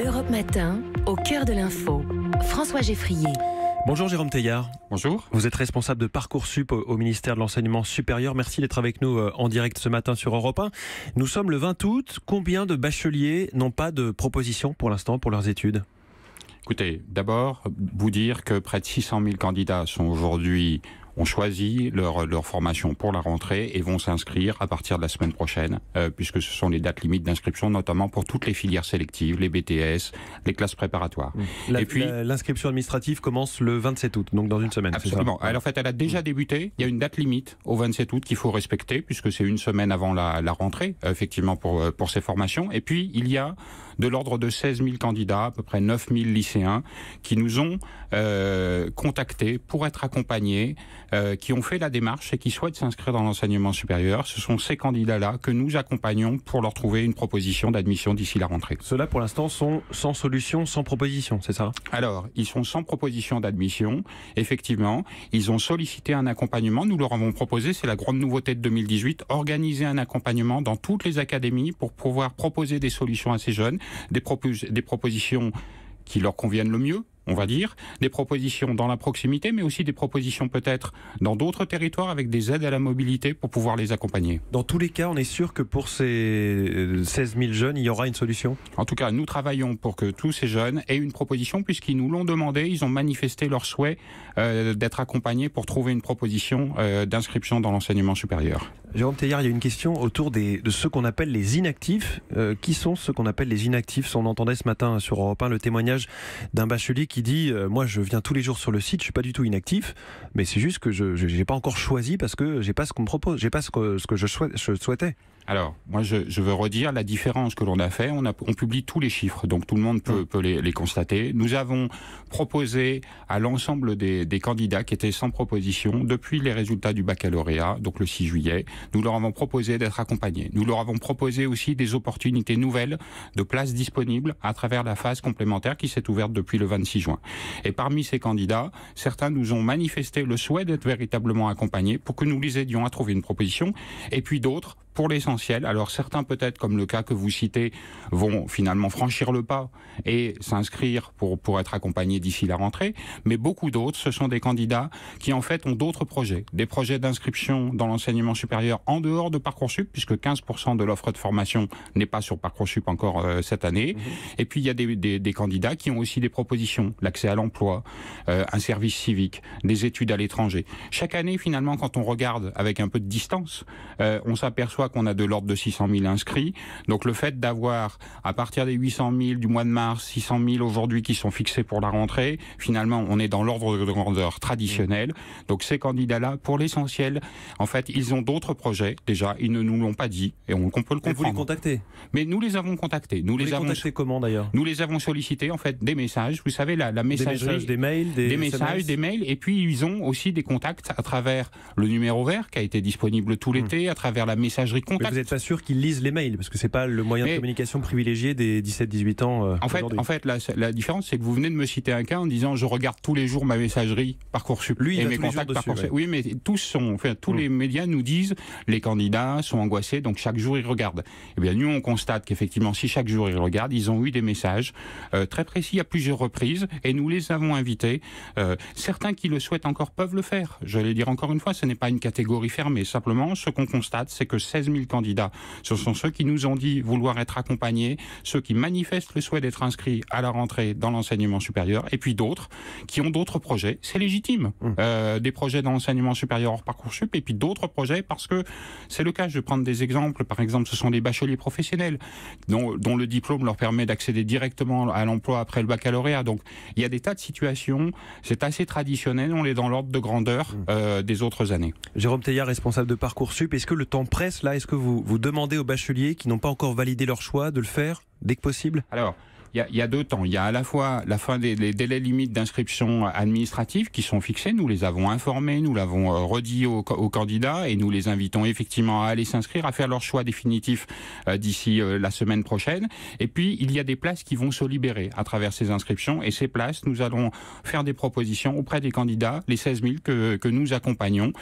Europe Matin, au cœur de l'info. François Geffrier. Bonjour Jérôme Teilhard. Bonjour. Vous êtes responsable de Parcoursup au ministère de l'Enseignement supérieur. Merci d'être avec nous en direct ce matin sur Europe 1. Nous sommes le 20 août. Combien de bacheliers n'ont pas de proposition pour l'instant pour leurs études ? Écoutez, d'abord, vous dire que près de 600 000 candidats ont choisi leur formation pour la rentrée et vont s'inscrire à partir de la semaine prochaine, puisque ce sont les dates limites d'inscription, notamment pour toutes les filières sélectives, les BTS, les classes préparatoires. Et puis l'inscription administrative commence le 27 août, donc dans une semaine. Absolument. Alors, en fait, elle a déjà débuté. Il y a une date limite au 27 août qu'il faut respecter, puisque c'est une semaine avant la rentrée, effectivement, pour ces formations. Et puis, il y a de l'ordre de 16 000 candidats, à peu près 9 000 lycéens, qui nous ont contactés pour être accompagnés, qui ont fait la démarche et qui souhaitent s'inscrire dans l'enseignement supérieur. Ce sont ces candidats-là que nous accompagnons pour leur trouver une proposition d'admission d'ici la rentrée. Ceux-là, pour l'instant, sont sans solution, sans proposition, c'est ça ? Alors, ils sont sans proposition d'admission. Effectivement, ils ont sollicité un accompagnement. Nous leur avons proposé, c'est la grande nouveauté de 2018, organiser un accompagnement dans toutes les académies pour pouvoir proposer des solutions à ces jeunes, des propositions qui leur conviennent le mieux, on va dire, des propositions dans la proximité, mais aussi des propositions peut-être dans d'autres territoires avec des aides à la mobilité pour pouvoir les accompagner. Dans tous les cas, on est sûr que pour ces 16 000 jeunes, il y aura une solution ? En tout cas, nous travaillons pour que tous ces jeunes aient une proposition, puisqu'ils nous l'ont demandé, ils ont manifesté leur souhait d'être accompagnés pour trouver une proposition d'inscription dans l'enseignement supérieur. Jérôme Teilhard, il y a une question autour de ceux qu'on appelle les inactifs. Qui sont ceux qu'on appelle les inactifs ? On entendait ce matin sur Europe 1 le témoignage d'un bachelier qui dit moi je viens tous les jours sur le site, je suis pas du tout inactif, mais c'est juste que je n'ai pas encore choisi parce que j'ai pas ce qu'on me propose, j'ai pas ce que je souhaitais. Alors, moi, je veux redire la différence que l'on a fait. On publie tous les chiffres, donc tout le monde peut les constater. Nous avons proposé à l'ensemble des candidats qui étaient sans proposition, depuis les résultats du baccalauréat, donc le 6 juillet, nous leur avons proposé d'être accompagnés. Nous leur avons proposé aussi des opportunités nouvelles de places disponibles à travers la phase complémentaire qui s'est ouverte depuis le 26 juin. Et parmi ces candidats, certains nous ont manifesté le souhait d'être véritablement accompagnés pour que nous les aidions à trouver une proposition, et puis d'autres, pour l'essentiel, alors certains peut-être, comme le cas que vous citez, vont finalement franchir le pas et s'inscrire pour être accompagnés d'ici la rentrée, mais beaucoup d'autres, ce sont des candidats qui en fait ont d'autres projets, des projets d'inscription dans l'enseignement supérieur en dehors de Parcoursup, puisque 15% de l'offre de formation n'est pas sur Parcoursup encore cette année, et puis il y a des candidats qui ont aussi des propositions, l'accès à l'emploi, un service civique, des études à l'étranger. Chaque année, finalement, quand on regarde avec un peu de distance, on s'aperçoit qu'on a de l'ordre de 600 000 inscrits. Donc le fait d'avoir, à partir des 800 000 du mois de mars, 600 000 aujourd'hui qui sont fixés pour la rentrée, finalement on est dans l'ordre de grandeur traditionnel. Donc ces candidats-là, pour l'essentiel, en fait, ils ont d'autres projets. Déjà, ils ne nous l'ont pas dit et on peut le comprendre. Vous les contactez ? Mais nous les avons contactés. Vous les contactez comment d'ailleurs ? Nous les avons sollicités, en fait, des messages. Vous savez, la messagerie... Des mails, des messages, des mails. Et puis ils ont aussi des contacts à travers le numéro vert qui a été disponible tout l'été, à travers la messagerie contact. Mais vous n'êtes pas sûr qu'ils lisent les mails, parce que c'est pas le moyen de communication privilégié des 17-18 ans en fait, la différence, c'est que vous venez de me citer un cas en disant je regarde tous les jours ma messagerie Parcoursup. Lui, il et va mes tous les contacts jours dessus, Parcoursup. ouais. Oui, mais tous les médias nous disent les candidats sont angoissés, donc chaque jour ils regardent. Eh bien, nous on constate qu'effectivement, si chaque jour ils regardent, ils ont eu des messages très précis à plusieurs reprises, et nous les avons invités. Certains qui le souhaitent encore peuvent le faire. Je vais dire encore une fois, ce n'est pas une catégorie fermée. Simplement, ce qu'on constate, c'est que 16 000 candidats, ce sont ceux qui nous ont dit vouloir être accompagnés, ceux qui manifestent le souhait d'être inscrits à la rentrée dans l'enseignement supérieur, et puis d'autres qui ont d'autres projets. C'est légitime. Des projets dans l'enseignement supérieur hors Parcoursup, et puis d'autres projets parce que c'est le cas. Je vais prendre des exemples. Par exemple, ce sont des bacheliers professionnels dont le diplôme leur permet d'accéder directement à l'emploi après le baccalauréat. Donc, il y a des tas de situations. C'est assez traditionnel. On est dans l'ordre de grandeur des autres années. Jérôme Teilhard, responsable de Parcoursup. Est-ce que le temps presse là ? Est-ce que vous demandez aux bacheliers qui n'ont pas encore validé leur choix de le faire dès que possible ? Alors, il y a deux temps. Il y a à la fois la fin des délais limites d'inscription administrative qui sont fixés. Nous les avons informés, nous l'avons redit aux candidats, et nous les invitons effectivement à aller s'inscrire, à faire leur choix définitif d'ici la semaine prochaine. Et puis, il y a des places qui vont se libérer à travers ces inscriptions. Et ces places, nous allons faire des propositions auprès des candidats, les 16 000 que nous accompagnons,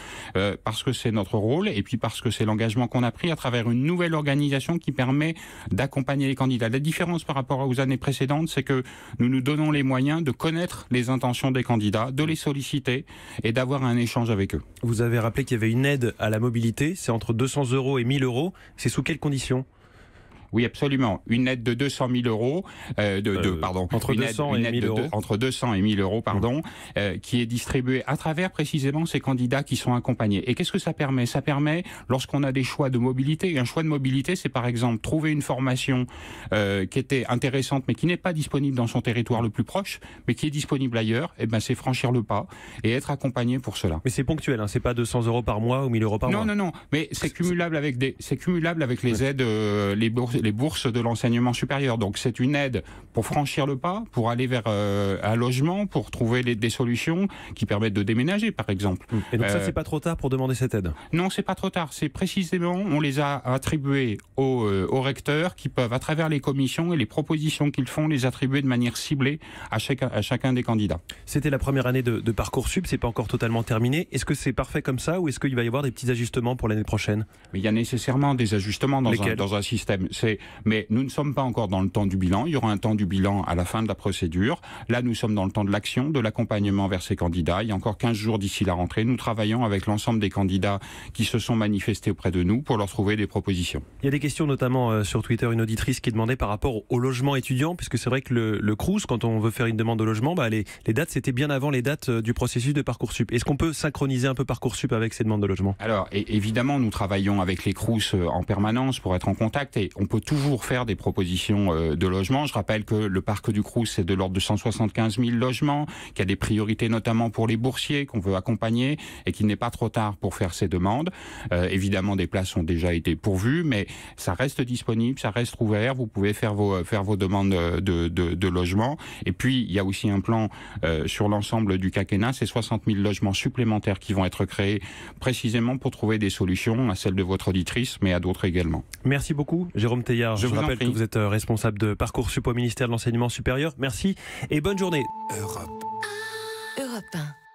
parce que c'est notre rôle, et puis parce que c'est l'engagement qu'on a pris à travers une nouvelle organisation qui permet d'accompagner les candidats. La différence par rapport aux années précédentes, c'est que nous nous donnons les moyens de connaître les intentions des candidats, de les solliciter et d'avoir un échange avec eux. Vous avez rappelé qu'il y avait une aide à la mobilité, c'est entre 200 € et 1 000 €. C'est sous quelles conditions ? Oui, absolument. Une aide de 200 000 €, entre 200 et 1 000 €. Entre 200 et 1 000 €, pardon, qui est distribuée à travers précisément ces candidats qui sont accompagnés. Et qu'est-ce que ça permet ? Ça permet, lorsqu'on a des choix de mobilité, un choix de mobilité, c'est par exemple trouver une formation qui était intéressante, mais qui n'est pas disponible dans son territoire le plus proche, mais qui est disponible ailleurs, et ben c'est franchir le pas et être accompagné pour cela. Mais c'est ponctuel, hein, c'est pas 200 € par mois ou 1 000 € par mois. Non, mais c'est cumulable avec les aides, les bourses de l'enseignement supérieur. Donc c'est une aide pour franchir le pas, pour aller vers un logement, pour trouver des solutions qui permettent de déménager, par exemple. Et donc ça, c'est pas trop tard pour demander cette aide ? Non, c'est pas trop tard. C'est précisément, on les a attribués aux recteurs qui peuvent, à travers les commissions et les propositions qu'ils font, les attribuer de manière ciblée à chacun des candidats. C'était la première année de Parcoursup, c'est pas encore totalement terminé. Est-ce que c'est parfait comme ça ou est-ce qu'il va y avoir des petits ajustements pour l'année prochaine ? Mais il y a nécessairement des ajustements dans un système. Mais nous ne sommes pas encore dans le temps du bilan. Il y aura un temps du bilan à la fin de la procédure. Là, nous sommes dans le temps de l'action, de l'accompagnement vers ces candidats. Il y a encore 15 jours d'ici la rentrée. Nous travaillons avec l'ensemble des candidats qui se sont manifestés auprès de nous pour leur trouver des propositions. Il y a des questions notamment sur Twitter, une auditrice qui demandait par rapport au logement étudiant, puisque c'est vrai que le Crous, quand on veut faire une demande de logement, les dates, c'était bien avant les dates du processus de Parcoursup. Est-ce qu'on peut synchroniser un peu Parcoursup avec ces demandes de logement ? Alors, évidemment, nous travaillons avec les Crous en permanence pour être en contact et on peut toujours faire des propositions de logement. Je rappelle que le parc du Crous, c'est de l'ordre de 175 000 logements, qu'il y a des priorités notamment pour les boursiers qu'on veut accompagner et qu'il n'est pas trop tard pour faire ces demandes. Évidemment, des places ont déjà été pourvues, mais ça reste disponible, ça reste ouvert. Vous pouvez faire vos demandes de logement. Et puis, il y a aussi un plan sur l'ensemble du quinquennat. C'est 60 000 logements supplémentaires qui vont être créés précisément pour trouver des solutions à celle de votre auditrice, mais à d'autres également. Merci beaucoup, Jérôme Teilhard. Je vous rappelle que vous êtes responsable de Parcoursup au ministère de l'Enseignement supérieur. Merci et bonne journée. Europe 1.